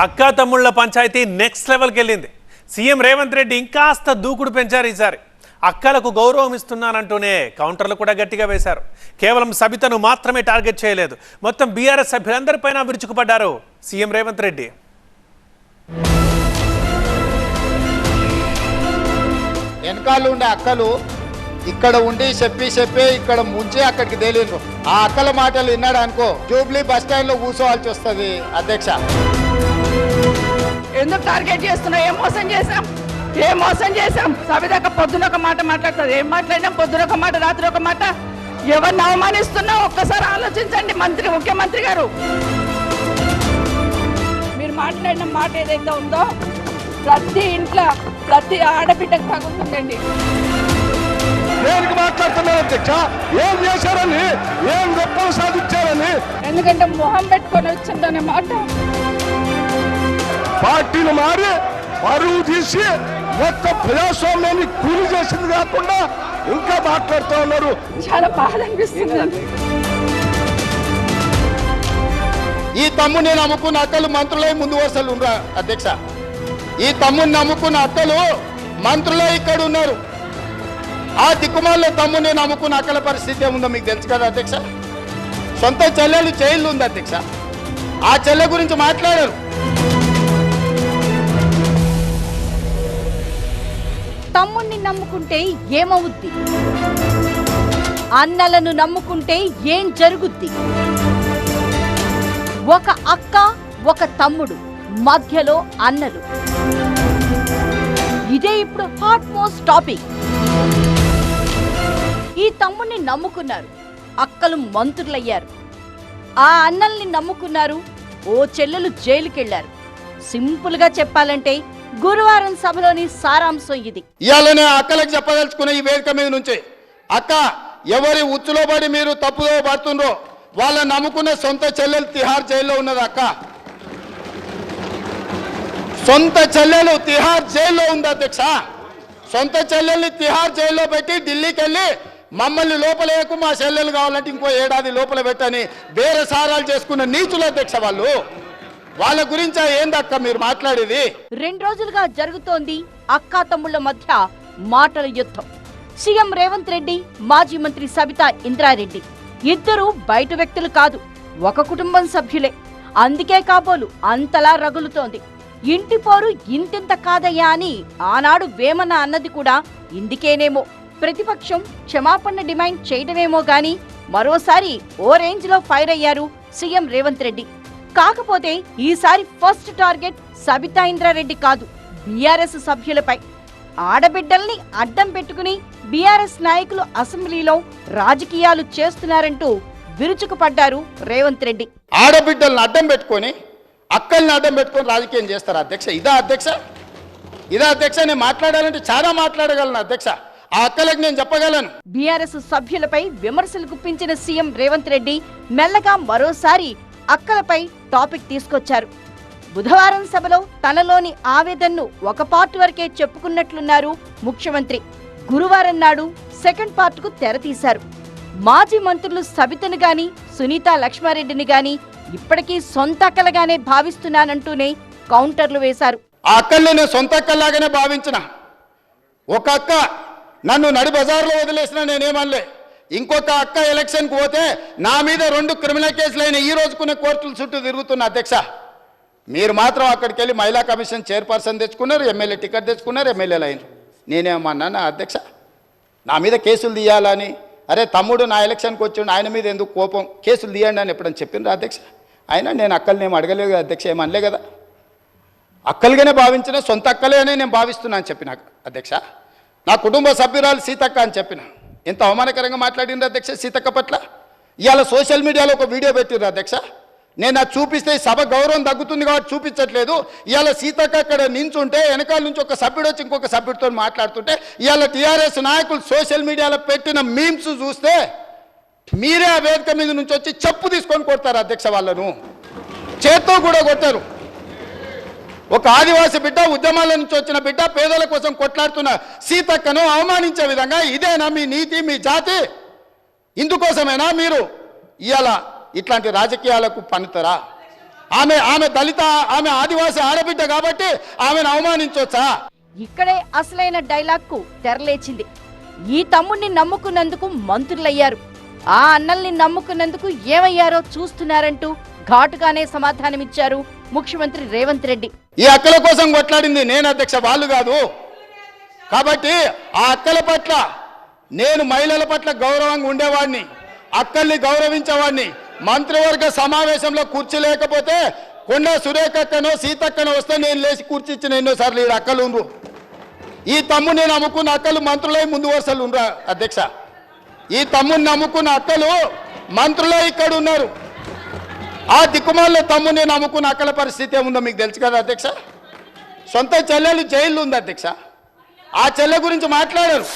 అక్కా తమ్ముళ్ల పంచాయతీ నెక్స్ట్ లెవెల్కి వెళ్ళింది. సీఎం రేవంత్ రెడ్డి ఇంకాస్త దూకుడు పెంచారు. ఈసారి అక్కలకు గౌరవం ఇస్తున్నానంటూనే కౌంటర్లు కూడా గట్టిగా వేశారు. కేవలం సబితను మాత్రమే టార్గెట్ చేయలేదు, మొత్తం బీఆర్ఎస్ సభ్యులందరిపైన విరుచుకుపడ్డారు సీఎం రేవంత్ రెడ్డి. వెనకాల ఉండే అక్కలు ఇక్కడ ఉండి చెప్పి ఇక్కడ ముంచి అక్కడికి తేలిండ్రు. ఆ అక్కల మాటలు విన్నాడు అనుకో, జూబ్లీ బస్ స్టాండ్ లో కూర్చోవాల్సి వస్తుంది. అధ్యక్ష, ఎందుకు టార్గెట్ చేస్తున్నావు? ఏం మోసం చేశాం? సవితక్క పొద్దున ఒక మాట మాట్లాడుతుంది, ఏం మాట్లాడినాం? పొద్దున ఒక మాట, రాత్రి ఒక మాట. ఎవరిని అవమానిస్తున్నావు ఒక్కసారి ఆలోచించండి ముఖ్యమంత్రి గారు. మీరు మాట్లాడిన మాట ఏదైతే ఉందో ప్రతి ఇంట్లో ప్రతి ఆడబిడ్డకు తగ్గుతుందండి. దేనికి మాట్లాడుతున్నారు అధ్యక్ష? ఏం చేశారని, ఏం గొప్పలు సాధించారని? ఎందుకంటే మొహం పెట్టుకొని వచ్చిందనే మాట. పార్టీలు మారి పరువు తీసి మొత్తం ప్రజాస్వామ్యాన్ని కూలి చేసింది కాకుండా ఇంకా మాట్లాడుతూ ఉన్నారు. చాలా బాధ అనిపిస్తుంది. ఈ తమ్ముని నమ్ముకున్న అక్కలు మంత్రులై ముందు వరుసలు ఉన్నారు. అధ్యక్ష, ఈ తమ్ముని నమ్ముకున్న అక్కలు మంత్రులే ఇక్కడ ఉన్నారు. ఆ దిక్కుమాల్లో తమ్ముని నమ్ముకున్న అక్కల పరిస్థితి ఏముందో మీకు తెలుసు కదా అధ్యక్ష. సొంత చెల్లెలు జైలు ఉంది అధ్యక్ష. ఆ చెల్లె గురించి మాట్లాడారు. తమ్ముణ్ణి నమ్ముకుంటే ఏమవుద్ది, అన్నలను నమ్ముకుంటే ఏం జరుగుద్ది? ఒక అక్క ఒక తమ్ముడు మధ్యలో అన్నలు, ఇదే ఇప్పుడు హాట్ మోస్ట్ టాపిక్. ఈ తమ్ముణ్ణి నమ్ముకున్నారు, అక్కలు మంత్రులయ్యారు. ఆ అన్నల్ని నమ్ముకున్నారు, ఓ చెల్లెలు జైలుకెళ్లారు. సింపుల్ గా చెప్పాలంటే గురువారం సభలోని సారాంశం ఇది. ఇవాళనే అక్కలకు చెప్పదలుచుకున్న ఈ వేదిక మీద నుంచి, అక్క ఎవరి ఉచ్చులో పడి మీరు తప్పుదో పడుతుండ్రో వాళ్ళని నమ్ముకున్న సొంత చెల్లెలు తిహార్ జైల్లో ఉన్నది. అక్క సొంత చెల్లెలు తిహార్ జైల్లో ఉంది అధ్యక్ష. సొంత చెల్లెల్ని తిహార్ జైల్లో పెట్టి ఢిల్లీకి వెళ్ళి మమ్మల్ని లోపలేకు, మా చెల్లెలు కావాలంటే ఇంకో ఏడాది లోపల పెట్టని వేరే సారాలు చేసుకున్న నీచుల అధ్యక్ష వాళ్ళు. వాళ్ళ గురించి ఏందక్క మీరు మాట్లాడేది? 2 రోజులుగా జరుగుతోంది అక్కా తమ్ముళ్ల మధ్య మాటల యుద్ధం. సీఎం రేవంత్ రెడ్డి, మాజీ మంత్రి సబితా ఇంద్రారెడ్డి ఇద్దరు బయట వ్యక్తులు కాదు, ఒక కుటుంబం సభ్యులే. అందుకే కాబోలు అంతలా రగులుతోంది. ఇంటి పోరు ఇంతింత కాదయ్యా అని ఆనాడు వేమన అన్నది కూడా ఇందుకేనేమో. ప్రతిపక్షం క్షమాపణ డిమాండ్ చేయడమేమో గాని మరోసారి ఓ రేంజ్ లో ఫైర్ అయ్యారు సీఎం రేవంత్ రెడ్డి. కాకపోతే ఈసారి ఫస్ట్ టార్గెట్ సబితా ఇంద్రారెడ్డి కాదు, బీఆర్ఎస్ సభ్యులపై. ఆడబిడ్డల్ని అడ్డం పెట్టుకుని బీఆర్ఎస్ నాయకులు అసెంబ్లీలో రాజకీయాలు చేస్తున్నారంటూ విరుచుకుపడ్డారు రేవంత్ రెడ్డి. ఆడబిడ్డల్ని అడ్డం పెట్టుకొని, అక్కల్ని అడ్డం పెట్టుకొని రాజకీయం చేస్తారు అధ్యక్ష. ఇదా అధ్యక్ష? నేను మాట్లాడాలంటే చాలా మాట్లాడగలను అధ్యక్ష. ఆ అక్కలకు నేను చెప్పగలను. బీఆర్ఎస్ సభ్యులపై విమర్శలు గుప్పించిన సీఎం రేవంత్ రెడ్డి మెల్లగా మరోసారి అక్కలపై టాపిక్ తీసుకొచ్చారు. బుధవారం సభలో తనలోని ఆవేదనను ఒక పార్ట్ వరకే చెప్పుకున్నట్లున్నారు ముఖ్యమంత్రి. గురువారం నాడు సెకండ్ పార్ట్ కు తెరతీశారు. మాజీ మంత్రులు సబితను గాని, సునీత లక్ష్మారెడ్డిని గాని ఇప్పటికీ సొంత అక్కలుగానే భావిస్తున్నానంటూనే కౌంటర్లు వేశారు. ఆ అక్కల్ని నేను సొంత అక్కల్లాగానే భావించిన. ఒక అక్క నన్ను నడి బజార్లో వదిలేసినా నేనేమనలే. ఇంకొక అక్క ఎలక్షన్కి పోతే నా మీద 2 క్రిమినల్ కేసులైన ఈ రోజుకునే కోర్టుల చుట్టూ తిరుగుతున్న అధ్యక్ష. మీరు మాత్రం అక్కడికి వెళ్ళి మహిళా కమిషన్ చైర్పర్సన్ తెచ్చుకున్నారు, ఎమ్మెల్యే టికెట్ తెచ్చుకున్నారు, ఎమ్మెల్యేలు అయినారు. నేనేమన్నా అధ్యక్ష నా మీద కేసులు తీయాలని? అరే తమ్ముడు నా ఎలక్షన్కి వచ్చిండు, ఆయన మీద ఎందుకు కోపం, కేసులు తీయండి అని ఎప్పుడని చెప్పిండ్రు అధ్యక్ష? అయినా నేను అక్కల్ని ఏం అడగలేదు కదా అధ్యక్ష, ఏమనలే కదా. అక్కలుగానే భావించిన, సొంత అక్కలే అని నేను భావిస్తున్నా అని చెప్పిన అధ్యక్ష. నా కుటుంబ సభ్యురాలు సీతక్క అని చెప్పిన. ఎంత అవమానకరంగా మాట్లాడిండ్రు అధ్యక్ష సీతక్క పట్ల. ఇవాళ సోషల్ మీడియాలో ఒక వీడియో పెట్టిర్రు అధ్యక్ష. నేను అది చూపిస్తే సభ గౌరవం తగ్గుతుంది కాబట్టి చూపించట్లేదు. ఇవాళ సీతక్క అక్కడ నించుంటే వెనకాల నుంచి ఒక సభ్యుడు వచ్చి ఇంకొక సభ్యుడితో మాట్లాడుతుంటే ఇవాళ టీఆర్ఎస్ నాయకులు సోషల్ మీడియాలో పెట్టిన మీమ్స్ చూస్తే మీరే ఆ వేదిక మీద నుంచి వచ్చి చెప్పు తీసుకొని కొడతారు అధ్యక్ష. వాళ్ళను చేత్తో కూడా కొట్టారు. ఒక ఆదివాసి బిడ్డ, ఉద్యమాల నుంచి వచ్చిన బిడ్డ, పేదల కోసం కొట్లాడుతున్న సీతక్కను అవమానించే విధంగా ఇదేనా మీ నీతి, మీ జాతి? ఇందుకోసమేనా మీరు ఇవాళ ఇట్లాంటి రాజకీయాలకు పన్నుతారా? ఆమె దళిత, ఆమె ఆదివాసి ఆడబిడ్డ కాబట్టి ఆమెను అవమానించవచ్చా? ఇక్కడే అసలైన డైలాగ్కు తెరలేచింది. ఈ తమ్ముణ్ణి నమ్ముకున్నందుకు మంత్రులయ్యారు, ఆ అన్నల్ని నమ్ముకున్నందుకు ఏమయ్యారో చూస్తున్నారంటూ ఘాటుగానే సమాధానమిచ్చారు ముఖ్యమంత్రి రేవంత్ రెడ్డి. ఈ అక్కల కోసం కొట్లాడింది నేను అధ్యక్ష, వాళ్ళు కాదు. కాబట్టి ఆ అక్కల పట్ల నేను మహిళల పట్ల గౌరవంగా ఉండేవాడిని, అక్కల్ని గౌరవించేవాడిని. మంత్రివర్గ సమావేశంలో కుర్చీ లేకపోతే కొండ సురేఖక్కనో సీతక్కనో వస్తే నేను లేచి కుర్చీ ఇచ్చిన ఎన్నోసార్లు. ఈ అక్కలు ఉండ్రు, ఈ తమ్ముని నమ్ముకున్న అక్కలు మంత్రులై ముందు వరుసలు ఉండరు అధ్యక్ష. ఈ తమ్ముని నమ్ముకున్న అక్కలు మంత్రులై ఇక్కడ ఉన్నారు. ఆ దిక్కుమాల తమ్ముని నమ్ముకున్న అక్కల పరిస్థితి ఏముందో మీకు తెలుసు కదా అధ్యక్ష. సొంత చెల్లెలు జైల్లో ఉంది అధ్యక్ష, ఆ చెల్లె గురించి మాట్లాడారు.